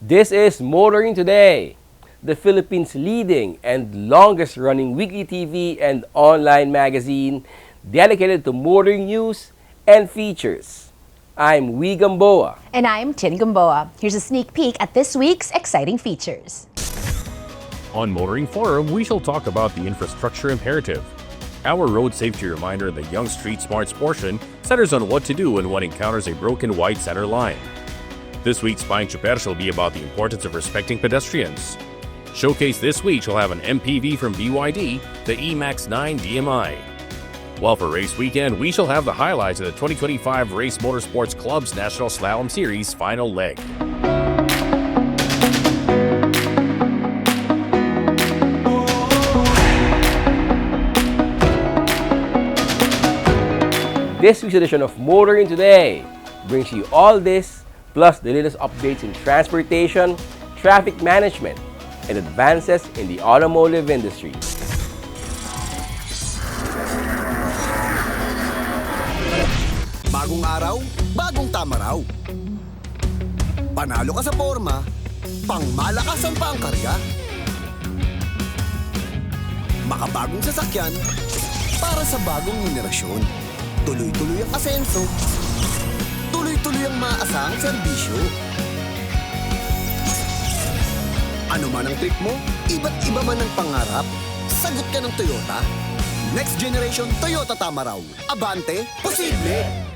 This is Motoring Today, the Philippines' leading and longest-running weekly TV and online magazine dedicated to motoring news and features. I'm Wee Gamboa. And I'm Tin Gamboa. Here's a sneak peek at this week's exciting features. On Motoring Forum, we shall talk about the infrastructure imperative. Our road safety reminder in the Young Street Smarts portion centers on what to do when one encounters a broken white center line. This week's Buying Chuper shall be about the importance of respecting pedestrians. Showcase this week shall have an MPV from BYD, the E-Max 9 DMI. While for race weekend, we shall have the highlights of the 2025 Race Motorsports Club's National Slalom Series final leg. This week's edition of Motoring Today brings you all this, plus the latest updates in transportation, traffic management, and advances in the automotive industry. Bagong araw, bagong tama raw. Panalo ka sa forma, pangmalakasan pa ang karga. Makabagong sasakyan para sa bagong henerasyon. Tuloy-tuloy ang asenso. Tuloy-tuloy ang maasahang serbisyo. Ano man ang trip mo, iba't iba man ang pangarap, sagot ka ng Toyota. Next generation Toyota tama raw. Abante, posible!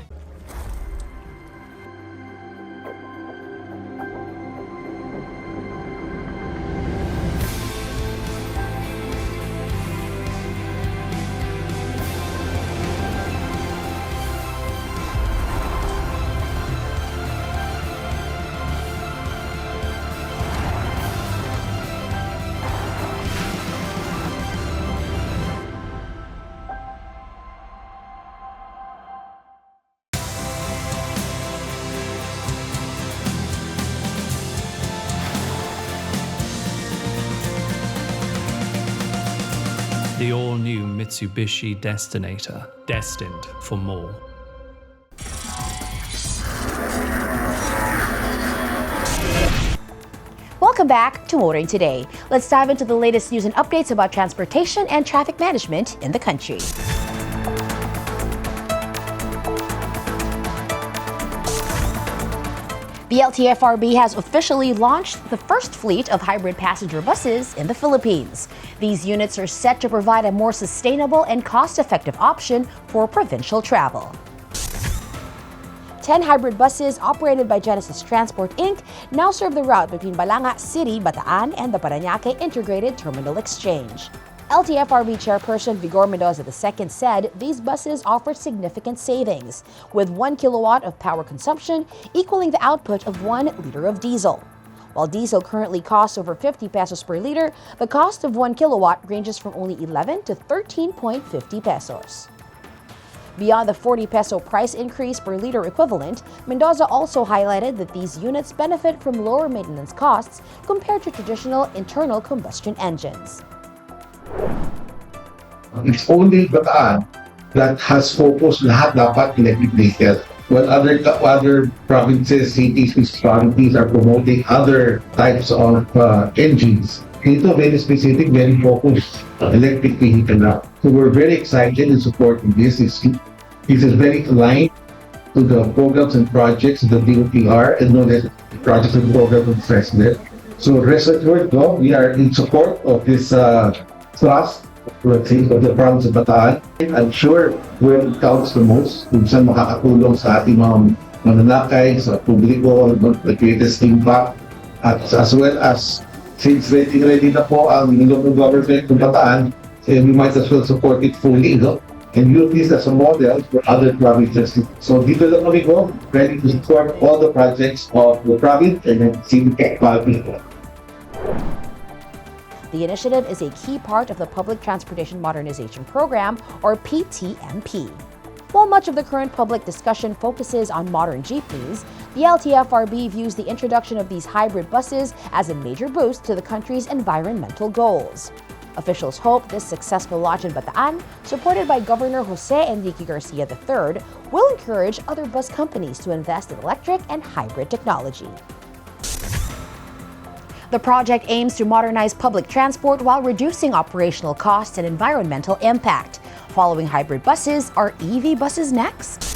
The all-new Mitsubishi Destinator, destined for more. Welcome back to Motoring Today. Let's dive into the latest news and updates about transportation and traffic management in the country. The LTFRB has officially launched the first fleet of hybrid passenger buses in the Philippines. These units are set to provide a more sustainable and cost-effective option for provincial travel. 10 hybrid buses operated by Genesis Transport Inc. now serve the route between Balanga City, Bataan, and the Parañaque Integrated Terminal Exchange. LTFRB Chairperson Vigor Mendoza II said these buses offer significant savings, with 1 kilowatt of power consumption equaling the output of 1 liter of diesel. While diesel currently costs over 50 pesos per liter, the cost of 1 kilowatt ranges from only 11 to 13.50 pesos. Beyond the 40 peso price increase per liter equivalent, Mendoza also highlighted that these units benefit from lower maintenance costs compared to traditional internal combustion engines. It's only Bataan that has focused lahat dapat electric vehicle. When other provinces, cities, municipalities are promoting other types of engines, dito very specific, very focused electric vehicle now. So we're very excited in supporting this. This is very aligned to the programs and projects of the DOTR and the projects and programs of the President. So rest assured, we are in support of this thrust, let's say, of the province of Bataan. I'm sure where it counts the most, kung saan makakatulong sa ating mga mananakay, sa publiko, the greatest impact, at as well as since ready na po ang local government ng Bataan, we might as well support it fully, and use this as a model for other provinces. So dito lang kami ready to support all the projects of the province and then civic public. The initiative is a key part of the Public Transportation Modernization Program, or PTMP. While much of the current public discussion focuses on modern jeepneys, the LTFRB views the introduction of these hybrid buses as a major boost to the country's environmental goals. Officials hope this successful launch in Bataan, supported by Governor Jose Enrique Garcia III, will encourage other bus companies to invest in electric and hybrid technology. The project aims to modernize public transport while reducing operational costs and environmental impact. Following hybrid buses, are EV buses next?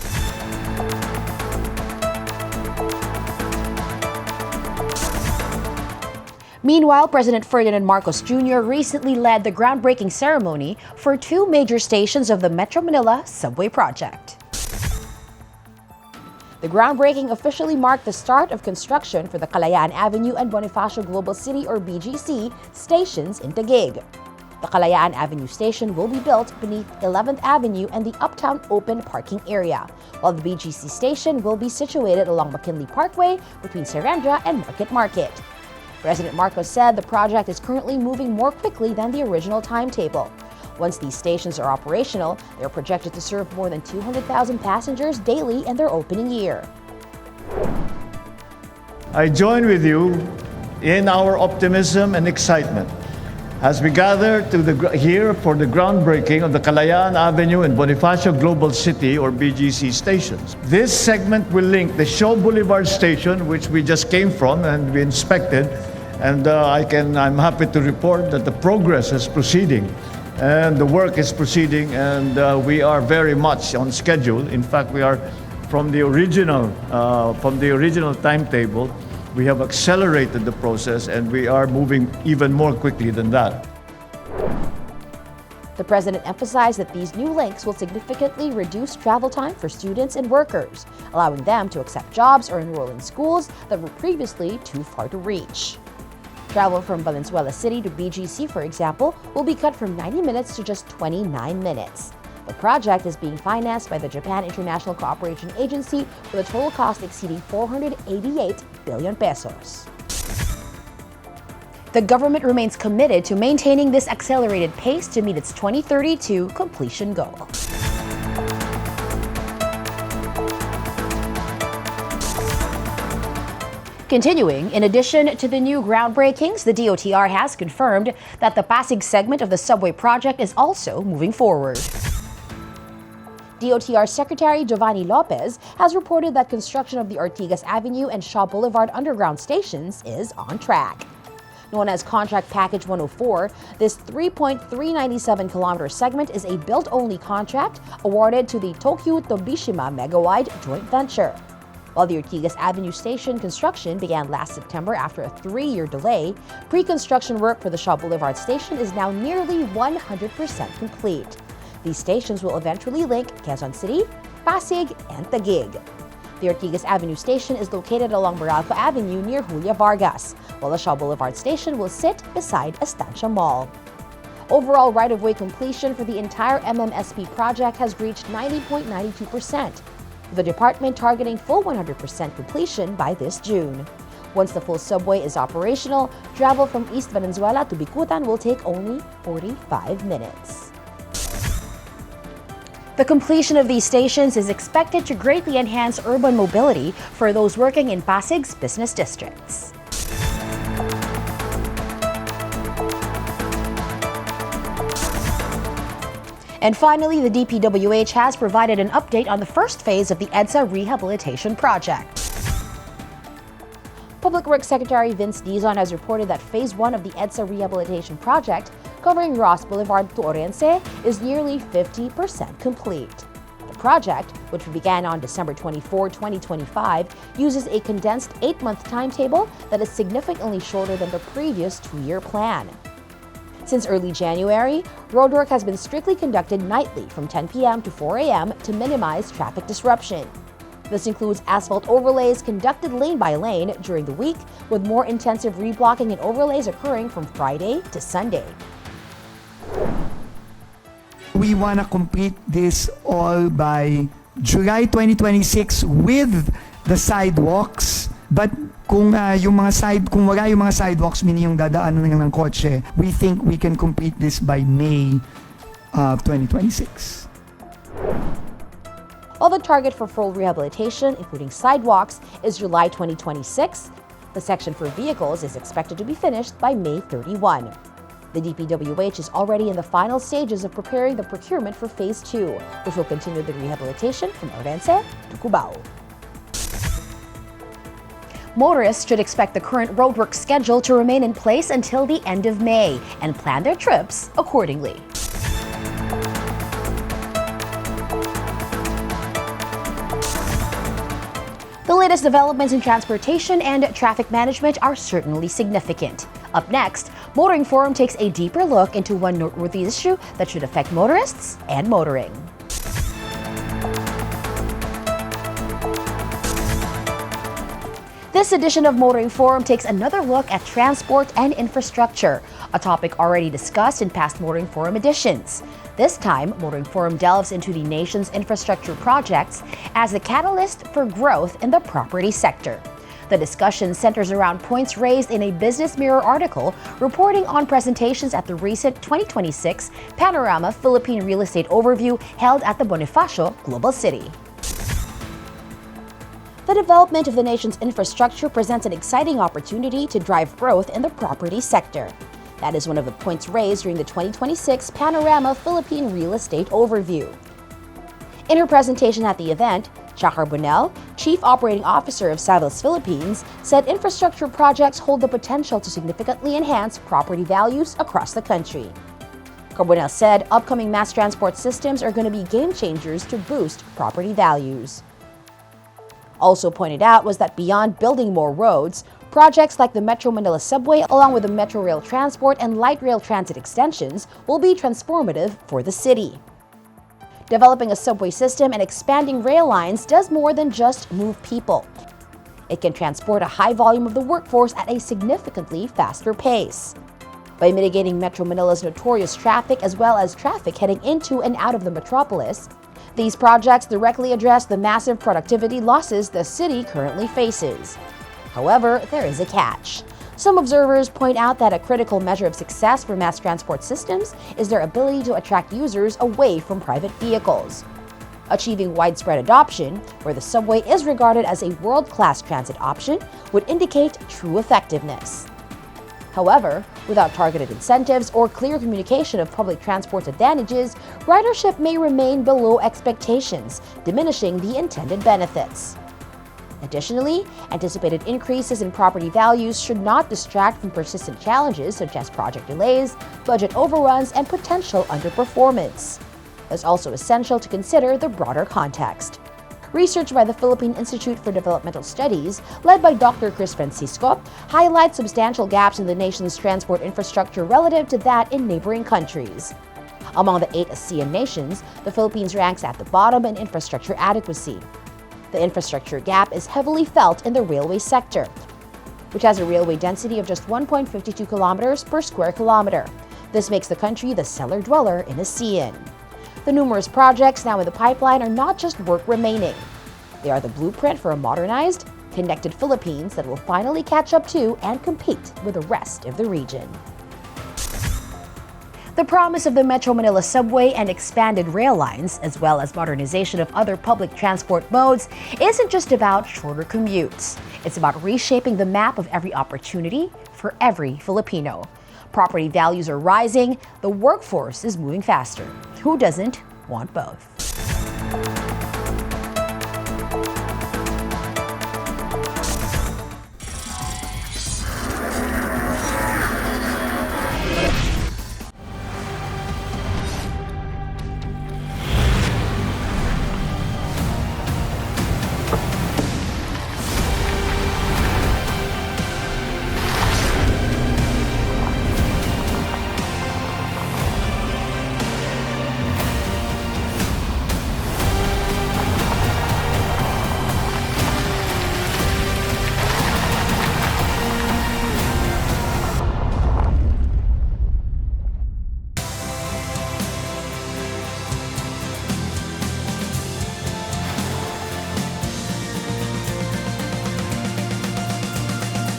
Meanwhile, President Ferdinand Marcos Jr. recently led the groundbreaking ceremony for two major stations of the Metro Manila subway project. The groundbreaking officially marked the start of construction for the Kalayaan Avenue and Bonifacio Global City or BGC stations in Taguig. The Kalayaan Avenue station will be built beneath 11th Avenue and the Uptown Open Parking Area, while the BGC station will be situated along McKinley Parkway between Serendra and Market. President Marcos said the project is currently moving more quickly than the original timetable. Once these stations are operational, they are projected to serve more than 200,000 passengers daily in their opening year. I join with you in our optimism and excitement as we gather here for the groundbreaking of the Kalayaan Avenue and Bonifacio Global City or BGC stations. This segment will link the Shaw Boulevard station, which we just came from and we inspected, and I'm happy to report that the progress is proceeding and the work is proceeding, and we are very much on schedule. In fact, we are from the original timetable. We have accelerated the process and we are moving even more quickly than that. The president emphasized that these new links will significantly reduce travel time for students and workers, allowing them to accept jobs or enroll in schools that were previously too far to reach. Travel from Valenzuela City to BGC, for example, will be cut from 90 minutes to just 29 minutes. The project is being financed by the Japan International Cooperation Agency with a total cost exceeding 488 billion pesos. The government remains committed to maintaining this accelerated pace to meet its 2032 completion goal. Continuing, in addition to the new groundbreakings, the DOTR has confirmed that the Pasig segment of the subway project is also moving forward. DOTR Secretary Giovanni Lopez has reported that construction of the Ortigas Avenue and Shaw Boulevard underground stations is on track. Known as Contract Package 104, this 3.397-kilometer segment is a built-only contract awarded to the Tokyu Tobishima Megawide joint venture. While the Ortigas Avenue station construction began last September after a 3-year delay, pre-construction work for the Shaw Boulevard station is now nearly 100% complete. These stations will eventually link Quezon City, Pasig, and Taguig. The Ortigas Avenue station is located along Meralco Avenue near Julia Vargas, while the Shaw Boulevard station will sit beside Estancia Mall. Overall right-of-way completion for the entire MMSP project has reached 90.92%, with the department targeting full 100% completion by this June. Once the full subway is operational, travel from East Valenzuela to Bicutan will take only 45 minutes. The completion of these stations is expected to greatly enhance urban mobility for those working in Pasig's business districts. And finally, the DPWH has provided an update on the first phase of the EDSA rehabilitation project. Public Works Secretary Vince Dizon has reported that Phase 1 of the EDSA rehabilitation project, covering Ross Boulevard to Orense, is nearly 50% complete. The project, which began on December 24, 2025, uses a condensed 8-month timetable that is significantly shorter than the previous 2-year plan. Since early January, roadwork has been strictly conducted nightly from 10 p.m. to 4 a.m. to minimize traffic disruption. This includes asphalt overlays conducted lane by lane during the week, with more intensive reblocking and overlays occurring from Friday to Sunday. We want to complete this all by July 2026 with the sidewalks. But kung wala yung mga sidewalks, meaning yung dadaanan lang ng kotse, we think we can complete this by May 2026. While the target for full rehabilitation, including sidewalks, is July 2026, the section for vehicles is expected to be finished by May 31. The DPWH is already in the final stages of preparing the procurement for Phase 2, which will continue the rehabilitation from Orense to Cubao. Motorists should expect the current roadwork schedule to remain in place until the end of May and plan their trips accordingly. The latest developments in transportation and traffic management are certainly significant. Up next, Motoring Forum takes a deeper look into one noteworthy issue that should affect motorists and motoring. This edition of Motoring Forum takes another look at transport and infrastructure, a topic already discussed in past Motoring Forum editions. This time, Motoring Forum delves into the nation's infrastructure projects as a catalyst for growth in the property sector. The discussion centers around points raised in a Business Mirror article reporting on presentations at the recent 2026 Panorama Philippine Real Estate Overview held at the Bonifacio Global City. The development of the nation's infrastructure presents an exciting opportunity to drive growth in the property sector. That is one of the points raised during the 2026 Panorama Philippine Real Estate Overview. In her presentation at the event, Cha Carbonell, Chief Operating Officer of Savills Philippines, said infrastructure projects hold the potential to significantly enhance property values across the country. Carbonell said upcoming mass transport systems are going to be game changers to boost property values. Also pointed out was that beyond building more roads, projects like the Metro Manila Subway, along with the Metro Rail Transport and Light Rail Transit extensions, will be transformative for the city. Developing a subway system and expanding rail lines does more than just move people. It can transport a high volume of the workforce at a significantly faster pace. By mitigating Metro Manila's notorious traffic as well as traffic heading into and out of the metropolis, these projects directly address the massive productivity losses the city currently faces. However, there is a catch. Some observers point out that a critical measure of success for mass transport systems is their ability to attract users away from private vehicles. Achieving widespread adoption, where the subway is regarded as a world-class transit option, would indicate true effectiveness. However, without targeted incentives or clear communication of public transport's advantages, ridership may remain below expectations, diminishing the intended benefits. Additionally, anticipated increases in property values should not distract from persistent challenges such as project delays, budget overruns, and potential underperformance. It's also essential to consider the broader context. Research by the Philippine Institute for Developmental Studies, led by Dr. Chris Francisco, highlights substantial gaps in the nation's transport infrastructure relative to that in neighboring countries. Among the 8 ASEAN nations, the Philippines ranks at the bottom in infrastructure adequacy. The infrastructure gap is heavily felt in the railway sector, which has a railway density of just 1.52 kilometers per square kilometer. This makes the country the cellar dweller in ASEAN. The numerous projects now in the pipeline are not just work remaining. They are the blueprint for a modernized, connected Philippines that will finally catch up to and compete with the rest of the region. The promise of the Metro Manila Subway and expanded rail lines, as well as modernization of other public transport modes, isn't just about shorter commutes. It's about reshaping the map of every opportunity for every Filipino. Property values are rising, the workforce is moving faster. Who doesn't want both?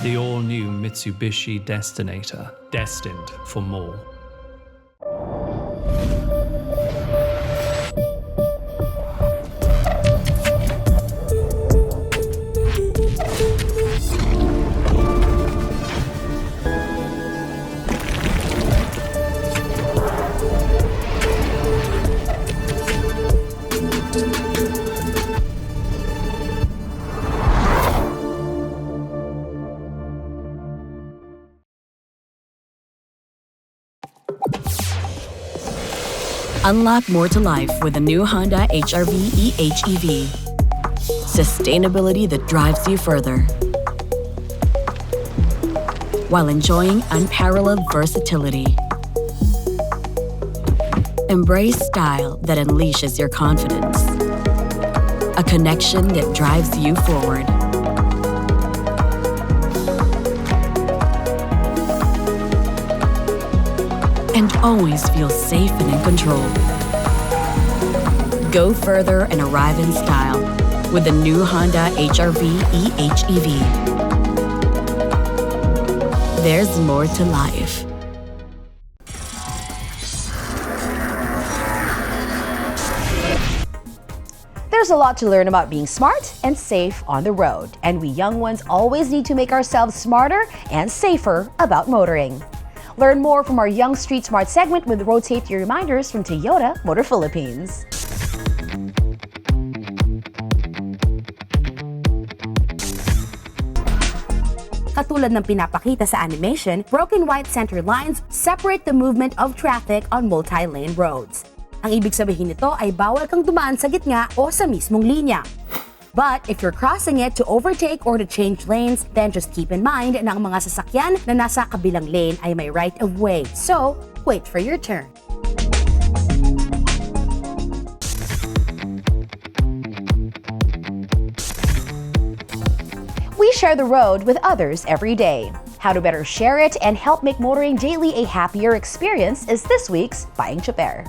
The all-new Mitsubishi Destinator, destined for more. Unlock more to life with the new Honda HR-V EHEV. Sustainability that drives you further, while enjoying unparalleled versatility. Embrace style that unleashes your confidence. A connection that drives you forward. And always feel safe and in control. Go further and arrive in style with the new Honda HR-V EHEV. There's more to life. There's a lot to learn about being smart and safe on the road, and we young ones always need to make ourselves smarter and safer about motoring. Learn more from our Young Street Smart segment with road safety reminders from Toyota Motor Philippines. Katulad ng pinapakita sa animation, broken white center lines separate the movement of traffic on multi-lane roads. Ang ibig sabihin nito ay bawal kang dumaan sa gitna o sa mismong linya. But if you're crossing it to overtake or to change lanes, then just keep in mind na ang mga sasakyan na nasa kabilang lane ay may right of way. So, wait for your turn. We share the road with others every day. How to better share it and help make motoring daily a happier experience is this week's Payong Tsoper.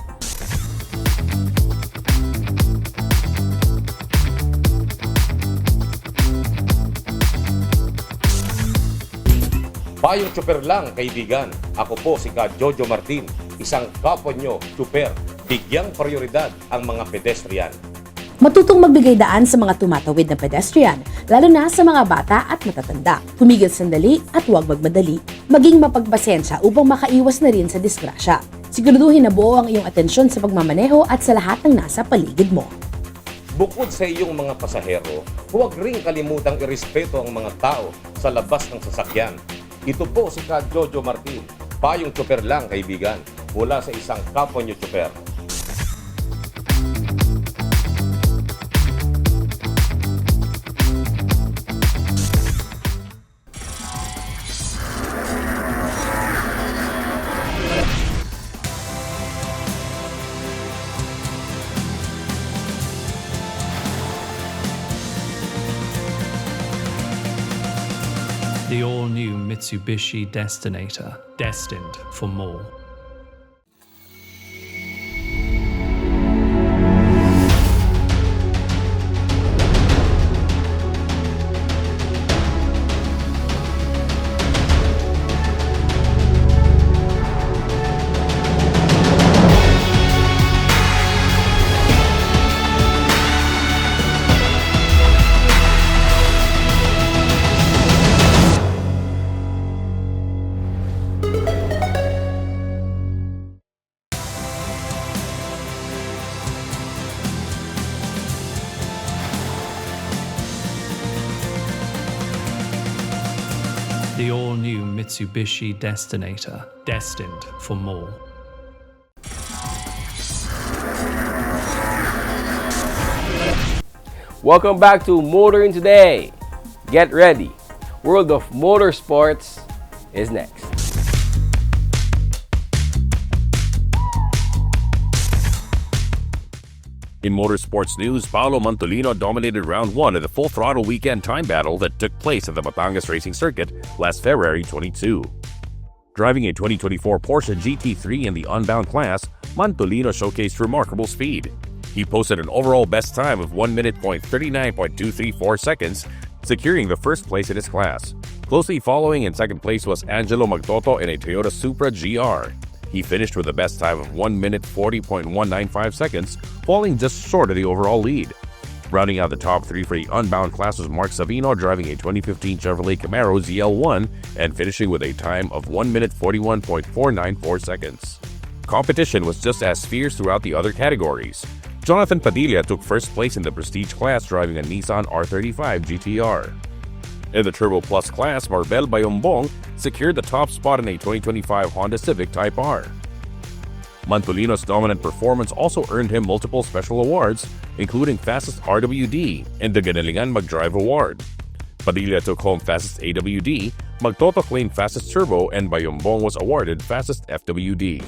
Payong tsoper lang, kaibigan. Ako po si Ka Jojo Martin, isang kapwa nyo, tsoper. Bigyang prioridad ang mga pedestrian. Matutong magbigay daan sa mga tumatawid na pedestrian, lalo na sa mga bata at matatanda. Tumigil sandali at huwag magmadali. Maging mapagpasensya upang makaiwas na rin sa disgrasya. Siguraduhin na buo ang iyong atensyon sa pagmamaneho at sa lahat ng nasa paligid mo. Bukod sa iyong mga pasahero, huwag ring kalimutang irespeto ang mga tao sa labas ng sasakyan. Ito po si Ka Jojo Martin. Payong tsoper lang, kaibigan. Mula sa isang kapwa nyo tsoper. The all-new Mitsubishi Destinator, destined for more. The all-new Mitsubishi Destinator, destined for more. Welcome back to Motoring Today. Get ready. World of Motorsports is next. In motorsports news, Paolo Montolino dominated round 1 of the full throttle weekend time battle that took place at the Batangas Racing Circuit last February 22. Driving a 2024 Porsche GT3 in the unbound class, Montolino showcased remarkable speed. He posted an overall best time of 1 minute 39.234 seconds, securing the first place in his class. Closely following in second place was Angelo Magtoto in a Toyota Supra GR. He finished with a best time of 1 minute 40.195 seconds, falling just short of the overall lead. Rounding out the top 3 for the unbound class was Mark Savino driving a 2015 Chevrolet Camaro ZL1 and finishing with a time of 1 minute 41.494 seconds. Competition was just as fierce throughout the other categories. Jonathan Padilla took first place in the Prestige class driving a Nissan R35 GTR. In the Turbo Plus class, Marbel Bayombong secured the top spot in a 2025 Honda Civic Type R. Mantolino's dominant performance also earned him multiple special awards, including Fastest RWD and the Ganalingan Mag-Drive Award. Padilla took home Fastest AWD, Magtoto claimed Fastest Turbo, and Bayombong was awarded Fastest FWD.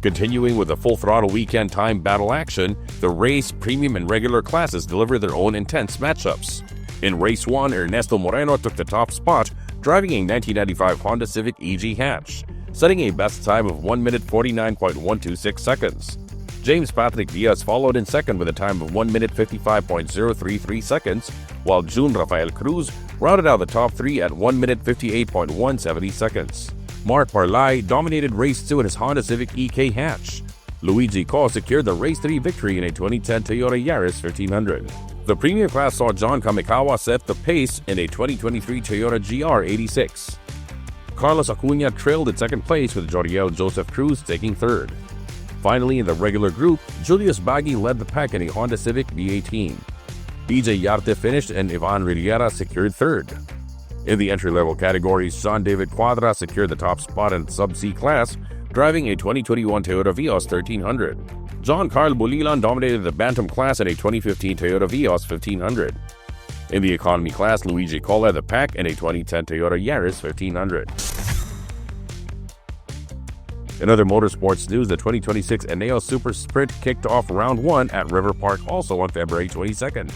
Continuing with the full throttle weekend time battle action, the race, premium, and regular classes delivered their own intense matchups. In Race 1, Ernesto Moreno took the top spot, driving a 1995 Honda Civic EG hatch, setting a best time of 1 minute 49.126 seconds. James Patrick Diaz followed in second with a time of 1 minute 55.033 seconds, while June Rafael Cruz rounded out the top three at 1 minute 58.170 seconds. Mark Parlay dominated Race 2 in his Honda Civic EK hatch. Luigi Ko secured the Race 3 victory in a 2010 Toyota Yaris 1500. The premium class saw John Kamikawa set the pace in a 2023 Toyota GR86. Carlos Acuna trailed in second place with Joriel Joseph Cruz taking third. Finally, in the regular group, Julius Bagui led the pack in a Honda Civic V18. DJ Yarte finished and Ivan Riviera secured third. In the entry-level categories, John David Quadra secured the top spot in Sub-C class, driving a 2021 Toyota Vios 1300. John Carl Bulilan dominated the Bantam class in a 2015 Toyota Vios 1500. In the economy class, Luigi Ko led the pack in a 2010 Toyota Yaris 1500. In other motorsports news, the 2026 Eneo Super Sprint kicked off round 1 at River Park also on February 22nd.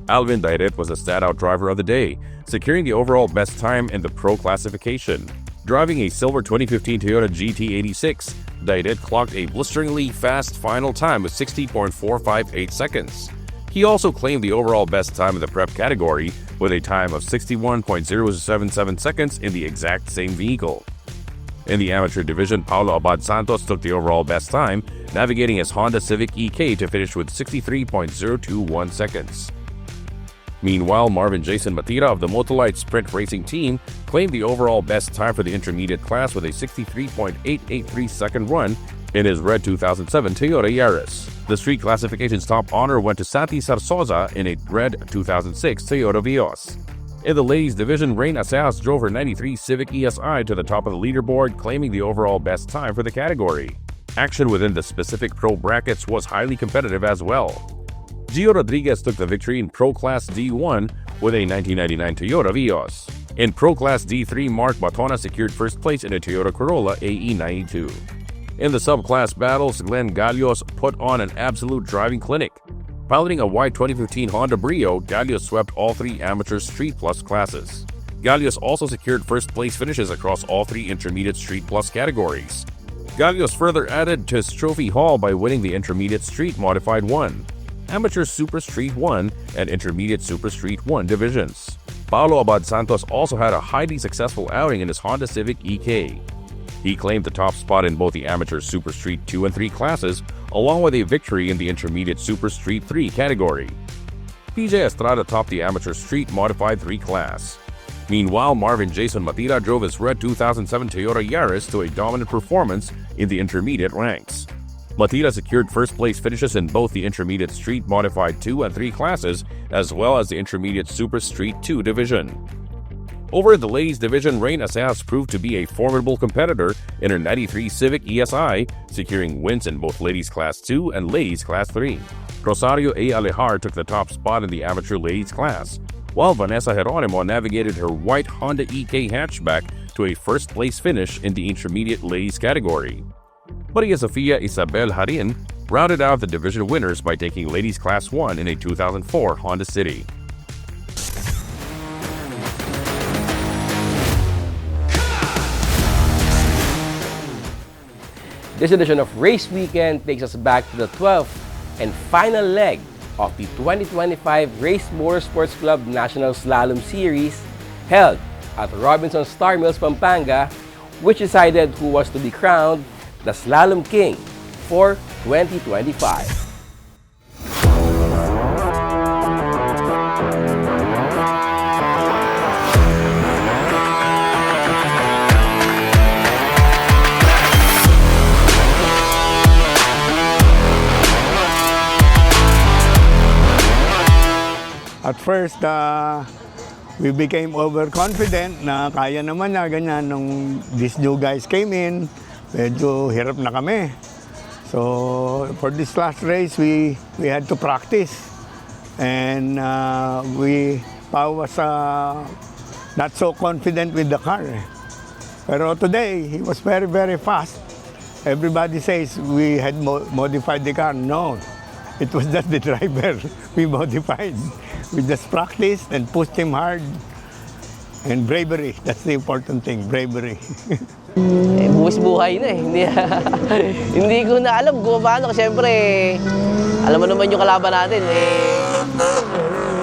Alvin Dairet was the standout driver of the day, securing the overall best time in the Pro classification. Driving a silver 2015 Toyota GT86, Dairet clocked a blisteringly fast final time of 60.458 seconds. He also claimed the overall best time in the prep category with a time of 61.077 seconds in the exact same vehicle. In the amateur division, Paulo Abad Santos took the overall best time, navigating his Honda Civic EK to finish with 63.021 seconds. Meanwhile, Marvin Jason Matira of the Motolite Sprint Racing Team claimed the overall best time for the intermediate class with a 63.883 second run in his red 2007 Toyota Yaris. The street classification's top honor went to Santi Sarsoza in a red 2006 Toyota Vios. In the ladies division, Rain Aseas drove her 93 Civic ESI to the top of the leaderboard, claiming the overall best time for the category. Action within the specific pro brackets was highly competitive as well. Gio Rodriguez took the victory in Pro Class D1 with a 1999 Toyota Vios. In Pro Class D3, Mark Batona secured first place in a Toyota Corolla AE92. In the subclass battles, Glenn Gallos put on an absolute driving clinic. Piloting a white 2015 Honda Brio, Gallos swept all three amateur Street Plus classes. Gallos also secured first place finishes across all three intermediate Street Plus categories. Gallos further added to his trophy haul by winning the Intermediate Street Modified 1, Amateur Super Street 1, and Intermediate Super Street 1 divisions. Paulo Abad Santos also had a highly successful outing in his Honda Civic EK. He claimed the top spot in both the Amateur Super Street 2 and 3 classes, along with a victory in the Intermediate Super Street 3 category. PJ Estrada topped the Amateur Street Modified 3 class. Meanwhile, Marvin Jason Matira drove his red 2007 Toyota Yaris to a dominant performance in the intermediate ranks. Matira secured first place finishes in both the Intermediate Street Modified 2 and 3 classes, as well as the Intermediate Super Street 2 division. Over in the ladies division, Rain Aseas proved to be a formidable competitor in her 93 Civic ESI, securing wins in both Ladies Class 2 and Ladies Class 3. Rosario A. Alejar took the top spot in the amateur ladies class, while Vanessa Geronimo navigated her white Honda EK hatchback to a first place finish in the intermediate ladies category. Maria Sofia Isabel Harin rounded out the division winners by taking Ladies Class 1 in a 2004 Honda City. This edition of Race Weekend takes us back to the 12th and final leg of the 2025 Race Motorsports Club National Slalom Series held at Robinson Star Mills, Pampanga, which decided who was to be crowned the Slalom King for 2025. At first, we became overconfident na kaya naman na ganyan. Nung these new guys came in, medyo hirap na kami. So for this last race, we had to practice, and Pao was not so confident with the car. Pero today, he was very, very fast. Everybody says we had modified the car. No, it was just the driver we modified. We just practiced and pushed him hard. And bravery, that's the important thing, bravery. Buwis buhay na eh. Hindi ko na alam kung paano. Siyempre, alam mo naman yung kalaban natin eh.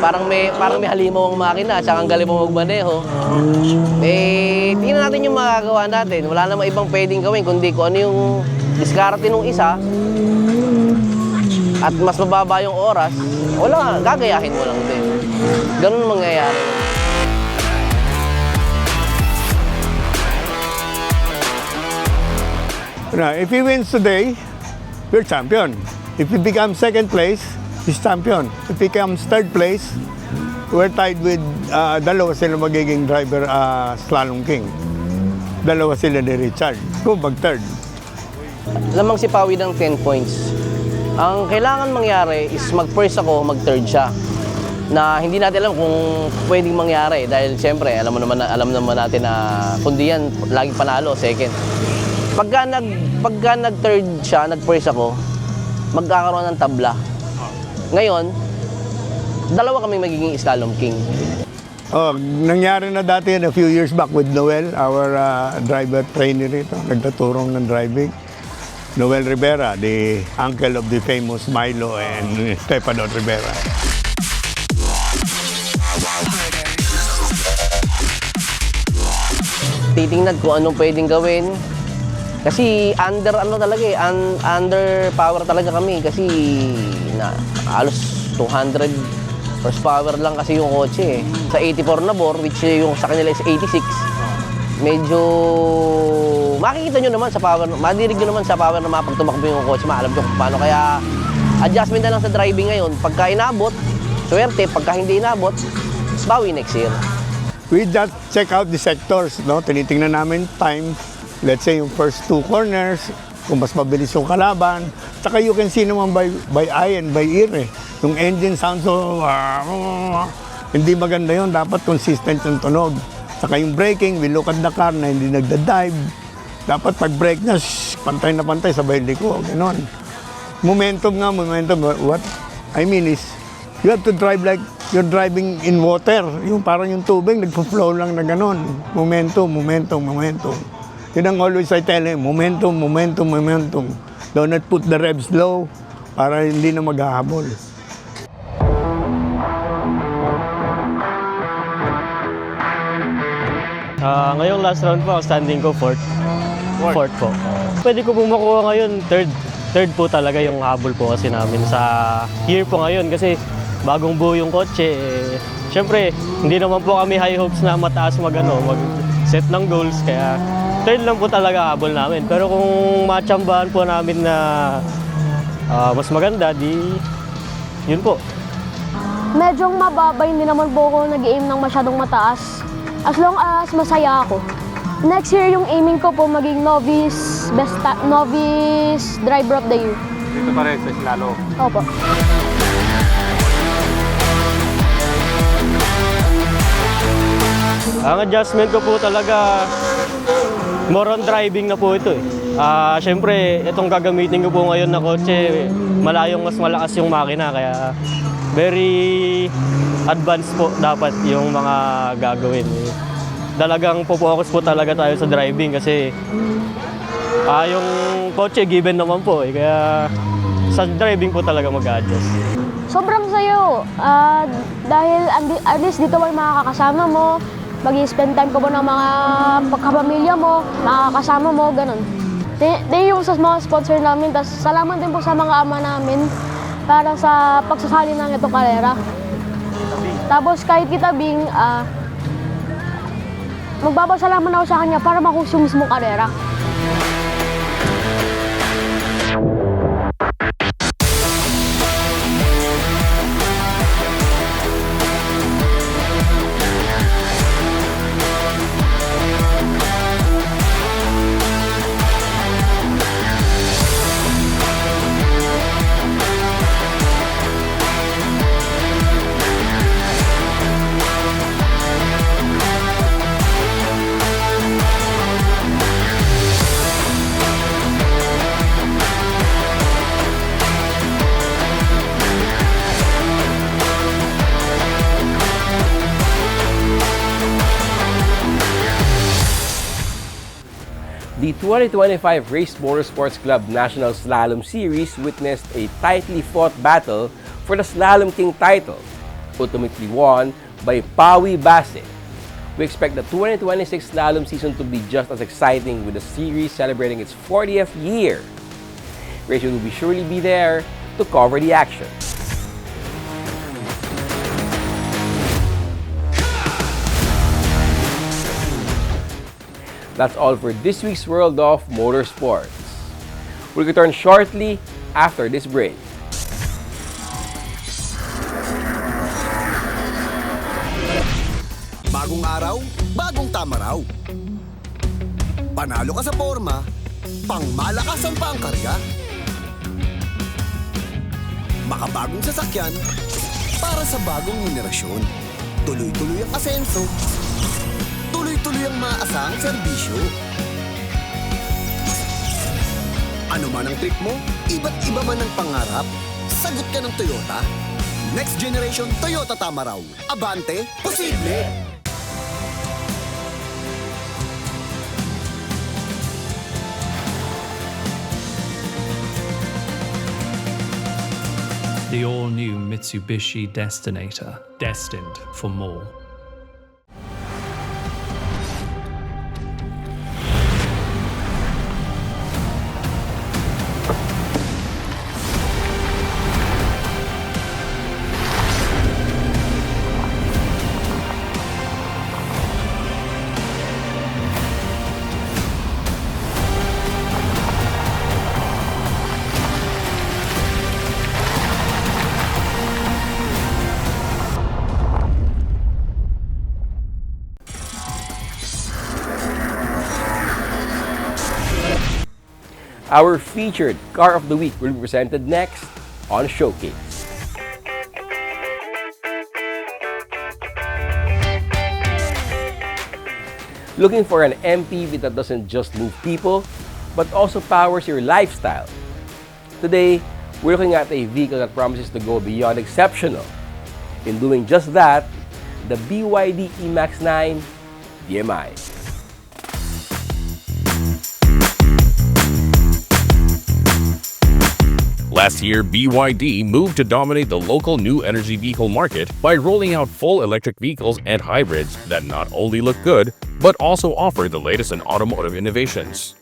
Parang may halimaw ang makina, tsaka ang galing mo magmaneho. Eh, tingnan natin yung magagawa natin. Wala namang ibang pwedeng gawin, kundi kung ano yung diskarte nung isa at mas mababa yung oras, wala, gagayahin mo lang din. Ganun mangyayari. Now, if he wins today, we're champion. If he becomes second place, he's champion. If he becomes third place, we're tied with dalawa sila magiging driver slalom king. Dalawa sila ni Richard. Kung mag-third. Lamang si Pawi ng 10 points. Ang kailangan mangyari is mag-first ako, mag-third siya. Na hindi natin alam kung pwedeng mangyari dahil siyempre alam naman natin na kundi yan laging panalo, second. Pagka nag-third siya, nag-first ako, magkakaroon ng tabla. Ngayon, dalawa kami magiging slalom king. Oh, nangyari na dati a few years back with Noel, our driver trainer rito, nagtaturong ng driving. Noel Rivera, the uncle of the famous Milo and Stefano Rivera. Titingnan kung anong pwedeng gawin. Kasi under power talaga kami kasi halos 200 horsepower lang kasi yung kotse eh. Sa 84 na bore, which yung sa kanila is 86, medyo makikita nyo naman sa power, madirig nyo naman sa power na mapagtumakbo yung kotse, maalam nyo kung paano. Kaya adjustment na lang sa driving ngayon. Pagka inabot, swerte. Pagka hindi inabot, bawi next year. We just check out the sectors, no? Tinitingnan namin time. Let's say yung first two corners, kung mas mabilis yung kalaban. Saka you can see naman by eye and by ear eh. Yung engine sound so, hindi maganda yun. Dapat consistent yung tunog. Saka yung braking, we look at the car na hindi nagda-dive. Dapat pag brake na, pantay na pantay, sabay liko, gano'n. Momentum. What I mean is, you have to drive like you're driving in water. Yung parang yung tubig, nagpo-flow lang na gano'n. Momentum. Yun ang always I tell him, momentum. Do not put the revs low para hindi na maghahabol. Ngayong last round po, standing ko fourth po. Pwede ko po makuha ngayon, third po talaga yung habol po kasi namin sa year po ngayon kasi bagong buo yung kotse. Siyempre, hindi naman po kami high hopes na mataas mag-set ng goals kaya third lang po talaga habol namin. Pero kung matsambahan po namin na mas maganda, yun po. Medyo mababay, hindi naman po ako nag-aim ng masyadong mataas. As long as masaya ako. Next year, yung aiming ko po maging novice driver of the year. Dito pa rin sa slalom. Opo. Ang adjustment ko po talaga, more on driving na po ito eh. Siyempre, itong gagamitin ko po ngayon na kotse, mas malakas yung makina, kaya very advanced po dapat yung mga gagawin. Talagang po-focus po talaga tayo sa driving kasi yung kotse given naman po eh, kaya sa driving po talaga mag-adjust. Sobrang sayo, dahil at least dito ay makakasama mo, mag-spend time ko mo ng mga kapamilya mo, makakasama mo, ganun. Yung sa mga sponsor namin, tas salamat din po sa mga ama namin para sa pagsasali ng itong karera. Tapos kahit kita Bing, magbabasalamat ako sa kanya para makuha yung mismong karera. The 2025 Race Motorsports Club National Slalom Series witnessed a tightly fought battle for the Slalom King title, ultimately won by Pawi Base. We expect the 2026 slalom season to be just as exciting, with the series celebrating its 40th year. Rachel will surely be there to cover the action. That's all for this week's World of Motorsports. We'll return shortly after this break. Bagong araw, bagong tama raw. Panalo ka sa forma, pangmalakasan pa ang karga. Makabagong sasakyan para sa bagong henerasyon. Tuloy-tuloy ang asenso. Tuloy-tuloy ang maaasahang serbisyo. Ano man ang trip mo, iba't iba man ang pangarap, sagot ka ng Toyota. Next generation Toyota tama raw. Abante, posible! The all-new Mitsubishi Destinator, destined for more. Our featured Car of the Week will be presented next on Showcase. Looking for an MPV that doesn't just move people, but also powers your lifestyle? Today, we're looking at a vehicle that promises to go beyond exceptional. In doing just that, the BYD E-MAX 9 DMI. Last year, BYD moved to dominate the local new energy vehicle market by rolling out full electric vehicles and hybrids that not only look good, but also offer the latest in automotive innovations.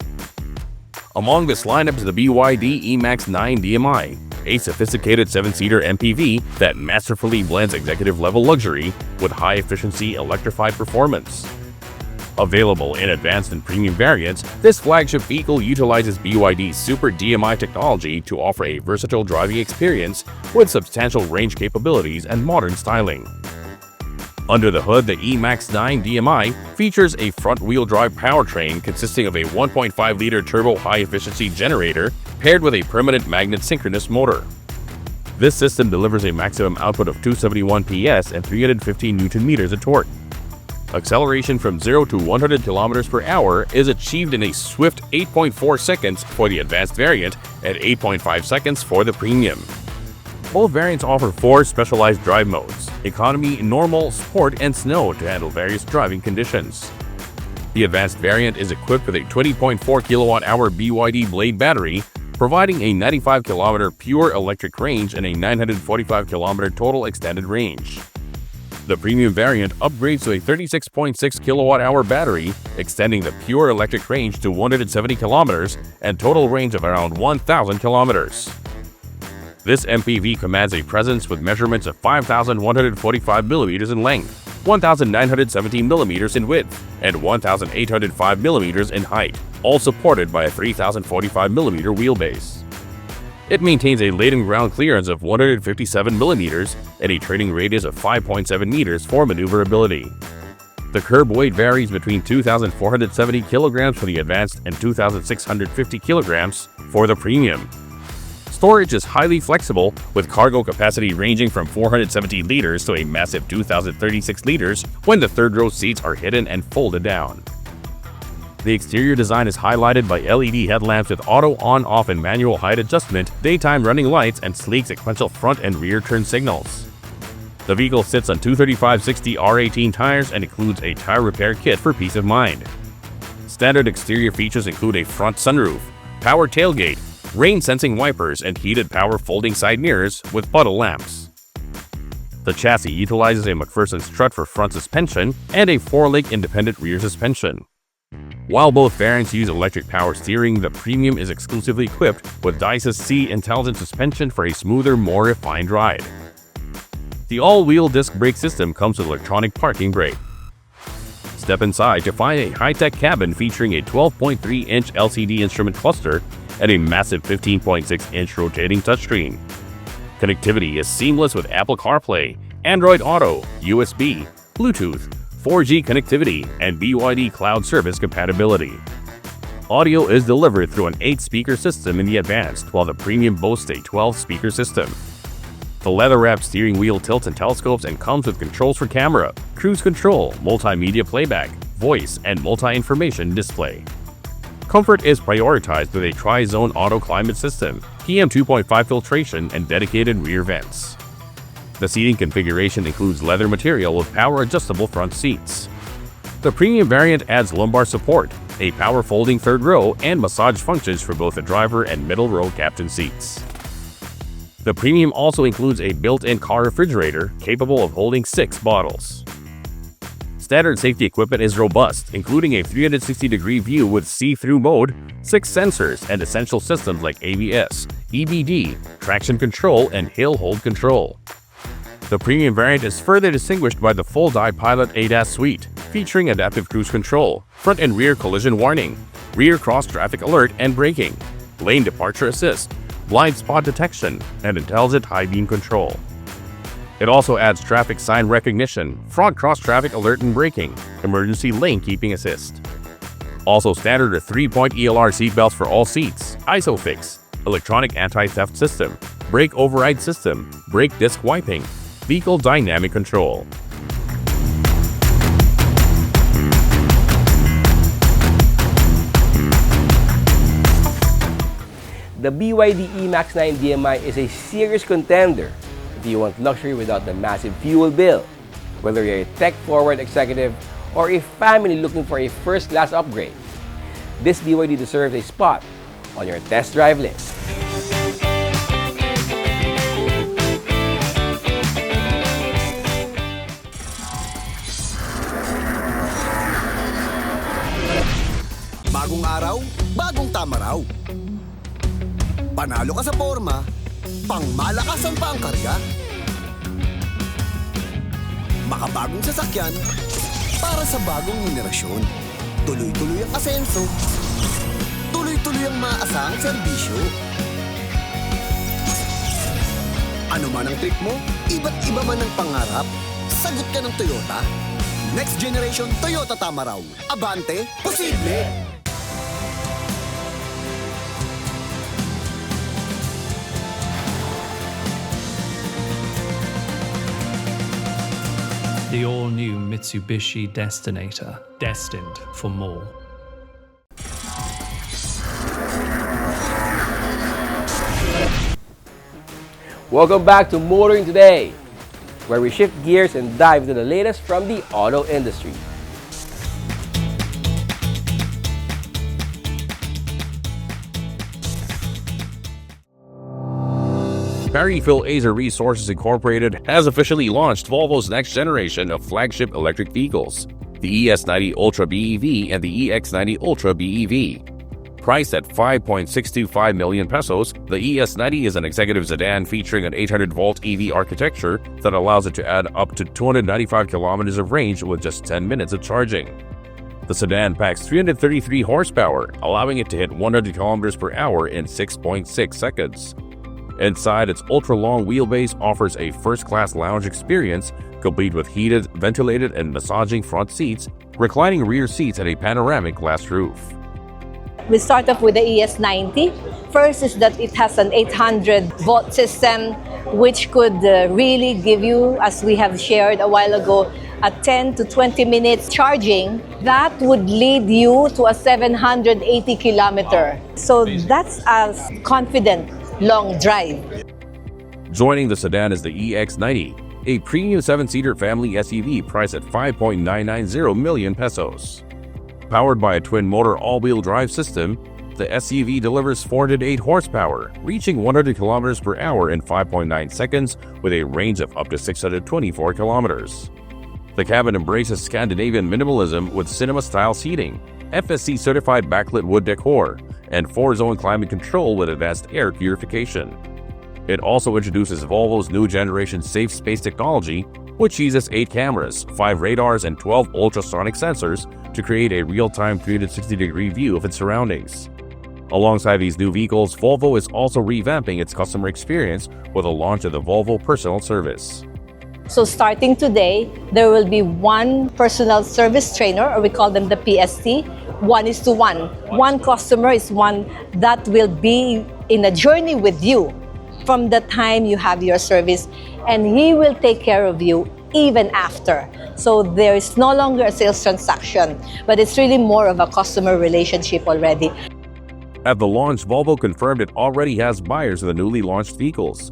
Among this lineup is the BYD E-MAX 9 DMI, a sophisticated 7-seater MPV that masterfully blends executive-level luxury with high-efficiency electrified performance. Available in advanced and premium variants, this flagship vehicle utilizes BYD's Super DMI technology to offer a versatile driving experience with substantial range capabilities and modern styling. Under the hood, the E-MAX 9 DMI features a front-wheel drive powertrain consisting of a 1.5-liter turbo high-efficiency generator paired with a permanent magnet synchronous motor. This system delivers a maximum output of 271 PS and 315 Nm of torque. Acceleration from 0 to 100 km per hour is achieved in a swift 8.4 seconds for the advanced variant and 8.5 seconds for the premium. Both variants offer 4 specialized drive modes: Economy, Normal, Sport, and Snow to handle various driving conditions. The advanced variant is equipped with a 20.4 kWh BYD Blade battery, providing a 95 km pure electric range and a 945 km total extended range. The premium variant upgrades to a 36.6 kWh battery, extending the pure electric range to 170 km and total range of around 1,000 km. This MPV commands a presence with measurements of 5,145 mm in length, 1,917 mm in width, and 1,805 mm in height, all supported by a 3,045 mm wheelbase. It maintains a laden ground clearance of 157 mm and a turning radius of 5.7 meters for maneuverability. The curb weight varies between 2,470 kilograms for the advanced and 2,650 kilograms for the premium. Storage is highly flexible, with cargo capacity ranging from 470 liters to a massive 2,036 liters when the third-row seats are hidden and folded down. The exterior design is highlighted by LED headlamps with auto on-off and manual height adjustment, daytime running lights, and sleek sequential front and rear turn signals. The vehicle sits on 235/60 R18 tires and includes a tire repair kit for peace of mind. Standard exterior features include a front sunroof, power tailgate, rain-sensing wipers, and heated power folding side mirrors with puddle lamps. The chassis utilizes a McPherson strut for front suspension and a four-link independent rear suspension. While both variants use electric power steering, the Premium is exclusively equipped with Dyson C intelligent suspension for a smoother, more refined ride. The all-wheel disc brake system comes with electronic parking brake. Step inside to find a high-tech cabin featuring a 12.3-inch LCD instrument cluster and a massive 15.6-inch rotating touchscreen. Connectivity is seamless with Apple CarPlay, Android Auto, USB, Bluetooth, 4G connectivity, and BYD cloud service compatibility. Audio is delivered through an 8-speaker system in the Advanced, while the Premium boasts a 12-speaker system. The leather-wrapped steering wheel tilts and telescopes and comes with controls for camera, cruise control, multimedia playback, voice, and multi-information display. Comfort is prioritized with a tri-zone auto climate system, PM 2.5 filtration, and dedicated rear vents. The seating configuration includes leather material with power-adjustable front seats. The Premium variant adds lumbar support, a power folding third row, and massage functions for both the driver and middle row captain seats. The Premium also includes a built-in car refrigerator capable of holding 6 bottles. Standard safety equipment is robust, including a 360-degree view with see-through mode, 6 sensors, and essential systems like ABS, EBD, traction control, and hill hold control. The Premium variant is further distinguished by the full iPilot ADAS suite, featuring adaptive cruise control, front and rear collision warning, rear cross-traffic alert and braking, lane departure assist, blind spot detection, and intelligent high beam control. It also adds traffic sign recognition, front cross-traffic alert and braking, emergency lane keeping assist. Also standard are 3-point ELR seatbelts for all seats, ISOFIX, electronic anti-theft system, brake override system, brake disc wiping, vehicle dynamic control. The BYD E-MAX 9 DMI is a serious contender if you want luxury without the massive fuel bill. Whether you're a tech-forward executive or a family looking for a first-class upgrade, this BYD deserves a spot on your test drive list. Bagong araw, bagong tama raw. Panalo ka sa forma, pangmalakasan pa ang karga. Makabagong sasakyan para sa bagong henerasyon. Tuloy-tuloy ang asenso. Tuloy-tuloy ang maasahang serbisyo. Ano man ang trip mo, iba't iba man ang pangarap, sagot ka ng Toyota. Next generation Toyota Tamaraw. Abante, posible! The all-new Mitsubishi Destinator, destined for more. Welcome back to Motoring Today, where we shift gears and dive into the latest from the auto industry. Perryville Azer Resources Incorporated has officially launched Volvo's next generation of flagship electric vehicles, the ES90 Ultra BEV and the EX90 Ultra BEV. Priced at 5.625 million pesos, the ES90 is an executive sedan featuring an 800-volt EV architecture that allows it to add up to 295 kilometers of range with just 10 minutes of charging. The sedan packs 333 horsepower, allowing it to hit 100 kilometers per hour in 6.6 seconds. Inside, its ultra-long wheelbase offers a first-class lounge experience, complete with heated, ventilated, and massaging front seats, reclining rear seats, and a panoramic glass roof. We start off with the ES90. First is that it has an 800-volt system, which could really give you, as we have shared a while ago, a 10 to 20 minutes charging. That would lead you to a 780 kilometer. So that's a confident long drive. Joining the sedan is the EX90, a premium 7-seater family SUV priced at 5.990 million pesos. Powered by a twin-motor all-wheel drive system, the SUV delivers 408 horsepower, reaching 100 kilometers per hour in 5.9 seconds with a range of up to 624 kilometers. The cabin embraces Scandinavian minimalism with cinema-style seating, FSC-certified backlit wood decor, and 4-zone climate control with advanced air purification. It also introduces Volvo's new generation Safe Space technology, which uses 8 cameras, 5 radars, and 12 ultrasonic sensors to create a real-time 360-degree view of its surroundings. Alongside these new vehicles, Volvo is also revamping its customer experience with the launch of the Volvo Personal Service. So starting today, there will be one personal service trainer, or we call them the PST, 1:1. One customer is one that will be in a journey with you from the time you have your service, and he will take care of you even after. So there is no longer a sales transaction, but it's really more of a customer relationship already. At the launch, Volvo confirmed it already has buyers of the newly launched vehicles.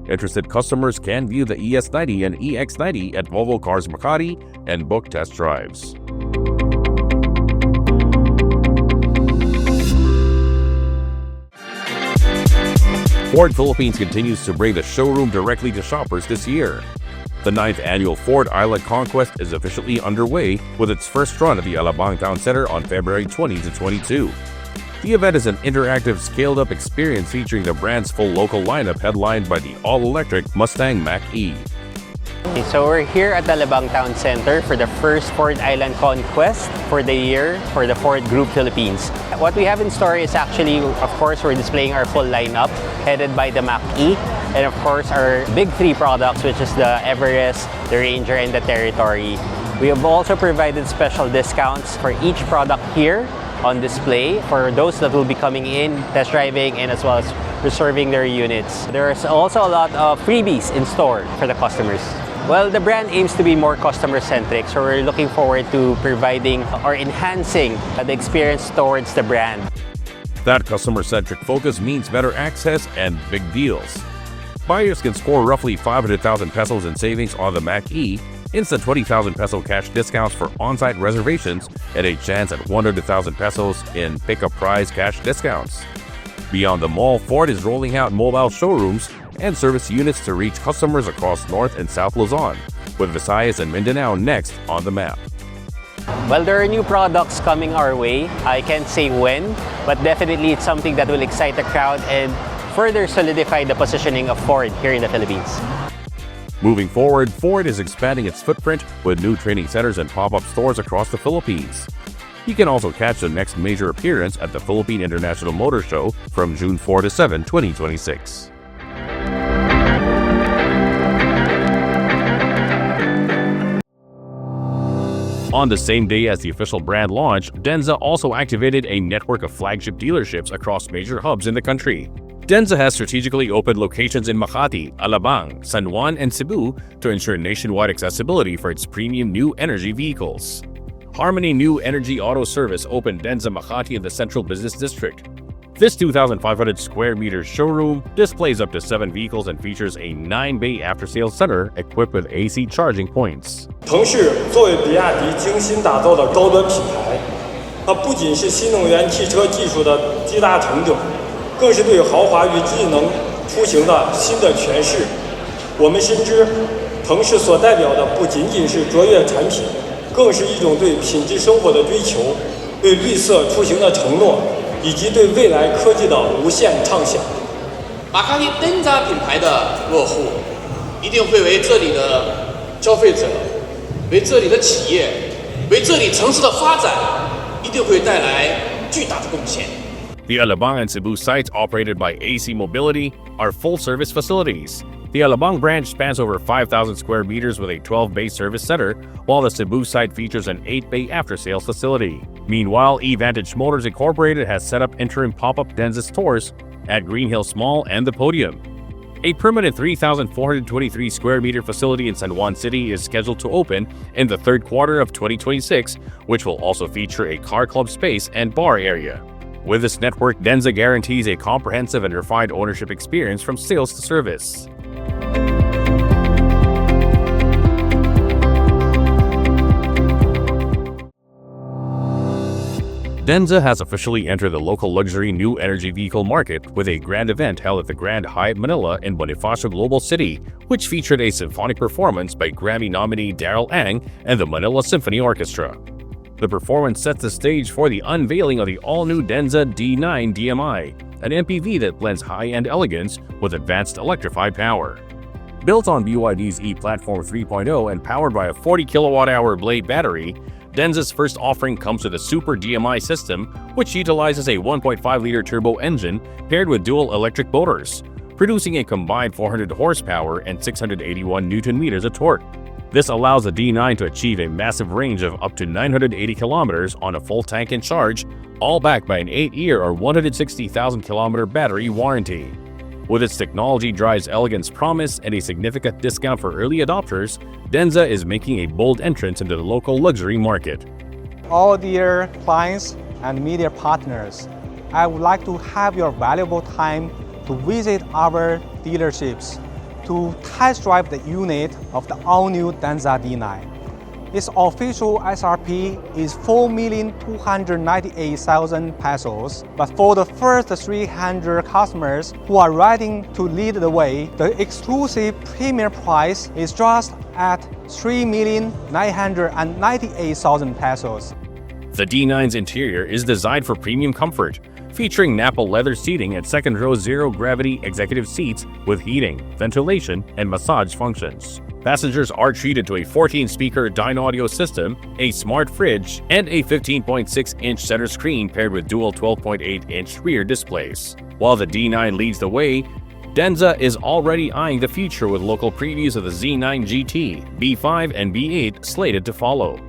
Interested customers can view the ES90 and EX90 at Volvo Cars Makati and book test drives. Ford Philippines continues to bring the showroom directly to shoppers this year. The 9th annual Ford Island Conquest is officially underway with its first run at the Alabang Town Center on February 20 to 22. The event is an interactive, scaled-up experience featuring the brand's full local lineup headlined by the all-electric Mustang Mach-E. So we're here at the Alabang Town Center for the first Ford Island Conquest for the year for the Ford Group Philippines. What we have in store is actually, of course, we're displaying our full lineup headed by the Mach-E, and of course our big 3 products, which is the Everest, the Ranger, and the Territory. We have also provided special discounts for each product here on display for those that will be coming in, test driving, and as well as reserving their units. There's also a lot of freebies in store for the customers. Well, the brand aims to be more customer-centric, so we're looking forward to providing or enhancing the experience towards the brand. That customer-centric focus means better access and big deals. Buyers can score roughly 500,000 pesos in savings on the Mach-E, instant 20,000 peso cash discounts for on-site reservations, and a chance at 100,000 pesos in pick-up price cash discounts. Beyond the mall, Ford is rolling out mobile showrooms and service units to reach customers across North and South Luzon, with Visayas and Mindanao next on the map. Well, there are new products coming our way. I can't say when, but definitely it's something that will excite the crowd and further solidify the positioning of Ford here in the Philippines. Moving forward, Ford is expanding its footprint with new training centers and pop-up stores across the Philippines. You can also catch the next major appearance at the Philippine International Motor Show from June 4 to 7, 2026. On the same day as the official brand launch, Denza also activated a network of flagship dealerships across major hubs in the country. Denza has strategically opened locations in Makati, Alabang, San Juan, and Cebu to ensure nationwide accessibility for its premium new energy vehicles. Harmony New Energy Auto Service opened Denza Makati in the Central Business District. This 2,500 square meter showroom displays up to 7 vehicles and features a 9-bay after-sales center equipped with AC charging points. 腾势作为比亚迪精心打造的高端品牌，它不仅是新能源汽车技术的集大成者，更是对豪华与智能出行的新的诠释。我们深知，腾势所代表的不仅仅是卓越产品，更是一种对品质生活的追求，对绿色出行的承诺，以及对未来科技的无限畅想。马卡蒂登扎品牌的落户，一定会为这里的消费者、为这里的企业、为这里城市的发展，一定会带来巨大的贡献。 The Alabang and Cebu sites, operated by AC Mobility, are full-service facilities. The Alabang branch spans over 5,000 square meters with a 12-bay service center, while the Cebu site features an 8-bay after-sales facility. Meanwhile, eVantage Motors Incorporated has set up interim pop-up Denza stores at Green Hills Mall and The Podium. A permanent 3,423 square meter facility in San Juan City is scheduled to open in the third quarter of 2026, which will also feature a car club space and bar area. With this network, Denza guarantees a comprehensive and refined ownership experience from sales to service. Denza has officially entered the local luxury new energy vehicle market with a grand event held at the Grand Hyatt Manila in Bonifacio Global City, which featured a symphonic performance by Grammy nominee Daryl Ang and the Manila Symphony Orchestra. The performance sets the stage for the unveiling of the all-new Denza D9 DMI, an MPV that blends high-end elegance with advanced electrified power. Built on BYD's E-Platform 3.0 and powered by a 40 kilowatt-hour Blade battery, Denza's first offering comes with a Super DMI system, which utilizes a 1.5-liter turbo engine paired with dual electric motors, producing a combined 400 horsepower and 681 Newton-meters of torque. This allows the D9 to achieve a massive range of up to 980 kilometers on a full tank and charge, all backed by an 8-year or 160,000-kilometer battery warranty. With its technology drives elegance promise and a significant discount for early adopters, Denza is making a bold entrance into the local luxury market. All dear clients and media partners, I would like to have your valuable time to visit our dealerships to test drive the unit of the all-new Denza D9. Its official SRP is 4,298,000 pesos, but for the first 300 customers who are ready to lead the way, the exclusive premium price is just at 3,998,000 pesos. The D9's interior is designed for premium comfort, featuring Nappa leather seating and second-row zero-gravity executive seats with heating, ventilation, and massage functions. Passengers are treated to a 14-speaker Dynaudio system, a smart fridge, and a 15.6-inch center screen paired with dual 12.8-inch rear displays. While the D9 leads the way, Denza is already eyeing the future with local previews of the Z9 GT, B5, and B8 slated to follow.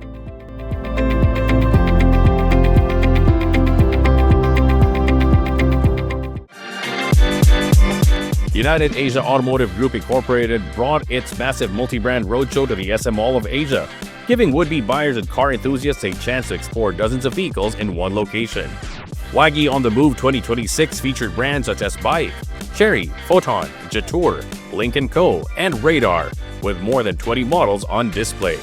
United Asia Automotive Group Incorporated brought its massive multi-brand roadshow to the SM Mall of Asia, giving would-be buyers and car enthusiasts a chance to explore dozens of vehicles in one location. Waggy on the Move 2026 featured brands such as Bike, Chery, Photon, Jetour, Lynk & Co., and Radar, with more than 20 models on display.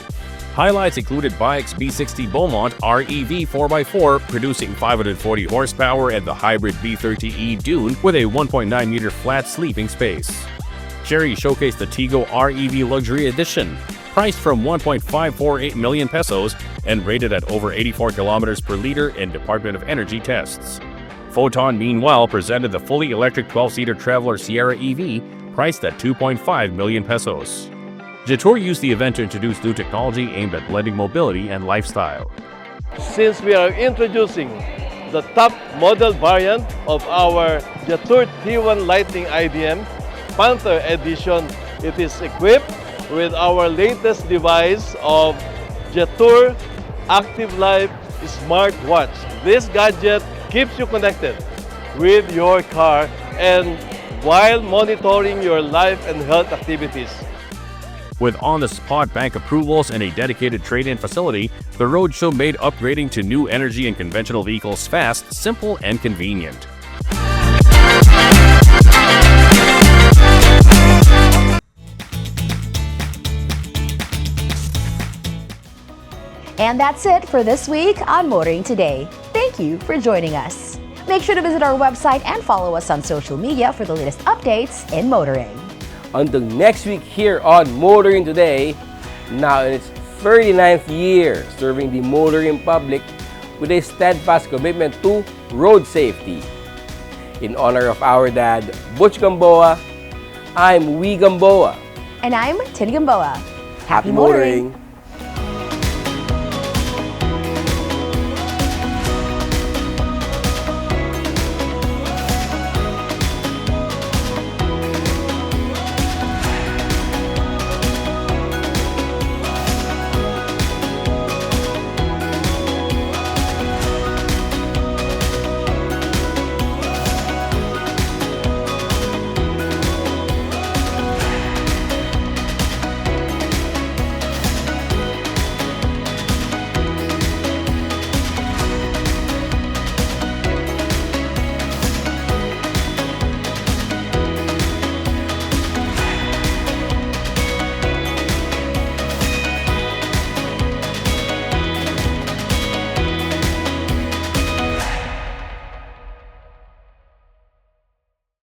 Highlights included Bike's B60 Beaumont REV 4x4 producing 540 horsepower and the hybrid B30E Dune with a 1.9-meter flat sleeping space. Chery showcased the Tigo REV Luxury Edition, priced from 1.548 million pesos and rated at over 84 kilometers per liter in Department of Energy tests. Photon, meanwhile, presented the fully electric 12-seater Traveler Sierra EV, priced at 2.5 million pesos. Jetour used the event to introduce new technology aimed at blending mobility and lifestyle. Since we are introducing the top model variant of our Jetour T1 Lightning IDM Panther Edition, it is equipped with our latest device of Jetour Active Life Smartwatch. This gadget keeps you connected with your car and while monitoring your life and health activities. With on-the-spot bank approvals and a dedicated trade-in facility, the roadshow made upgrading to new energy and conventional vehicles fast, simple, and convenient. And that's it for this week on Motoring Today. Thank you for joining us. Make sure to visit our website and follow us on social media for the latest updates in motoring. Until next week here on Motoring Today, now in its 39th year serving the motoring public with a steadfast commitment to road safety. In honor of our dad, Butch Gamboa, I'm Wee Gamboa. And I'm Tin Gamboa. Happy motoring!